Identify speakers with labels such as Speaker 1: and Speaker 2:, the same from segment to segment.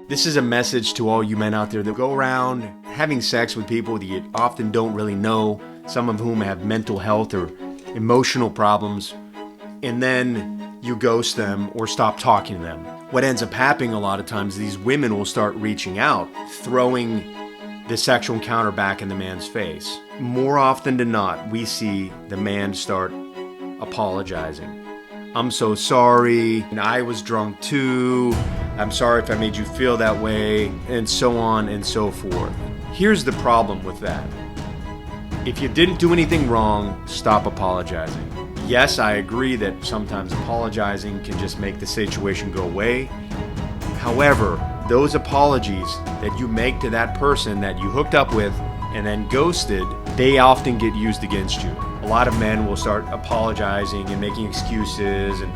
Speaker 1: This is a message to all you men out there that go around having sex with people that you often don't really know, some of whom have mental health or emotional problems, and then you ghost them or stop talking to them. What ends up happening a lot of times, these women will start reaching out, throwing the sexual encounter back in the man's face. More often than not, we see the man start apologizing. I'm so sorry, and I was drunk too. I'm sorry if I made you feel that way, and so on and so forth. Here's the problem with that. If you didn't do anything wrong, stop apologizing. Yes, I agree that sometimes apologizing can just make the situation go away. However, those apologies that you make to that person that you hooked up with and then ghosted, they often get used against you. A lot of men will start apologizing and making excuses and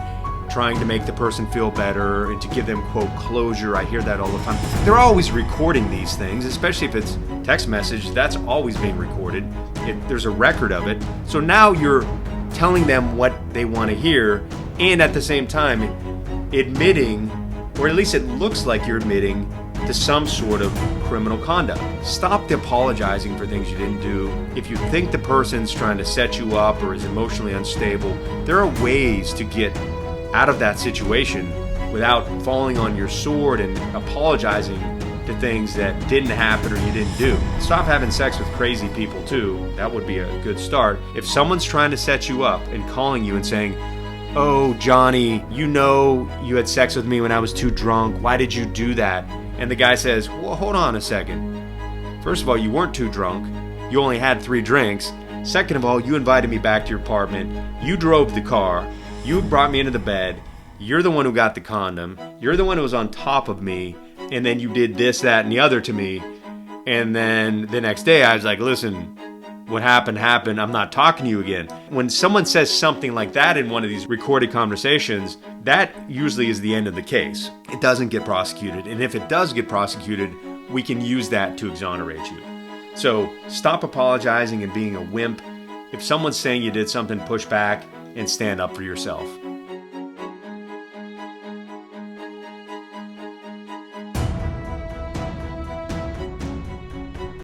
Speaker 1: trying to make the person feel better and to give them, quote, closure. I hear that all the time. They're always recording these things, especially if it's text message. That's always being recorded. There's a record of it. So now you're telling them what they want to hear, and at the same time admitting, or at least it looks like you're admitting, to some sort of criminal conduct. Stop apologizing for things you didn't do. If you think the person's trying to set you up or is emotionally unstable, there are ways to get out of that situation without falling on your sword and apologizing to things that didn't happen or you didn't do. Stop having sex with crazy people too. That would be a good start. If someone's trying to set you up and calling you and saying, "Oh, Johnny, you know you had sex with me when I was too drunk. Why did you do that?" And the guy says, "Well, hold on a second. First of all, you weren't too drunk. You only had 3 drinks. Second of all, you invited me back to your apartment. You drove the car. You brought me into the bed. You're the one who got the condom. You're the one who was on top of me. And then you did this, that, and the other to me. And then the next day I was like, listen, what happened happened. I'm not talking to you again." When someone says something like that in one of these recorded conversations, that usually is the end of the case. It doesn't get prosecuted. And if it does get prosecuted, we can use that to exonerate you. So stop apologizing and being a wimp. If someone's saying you did something, push back and stand up for yourself.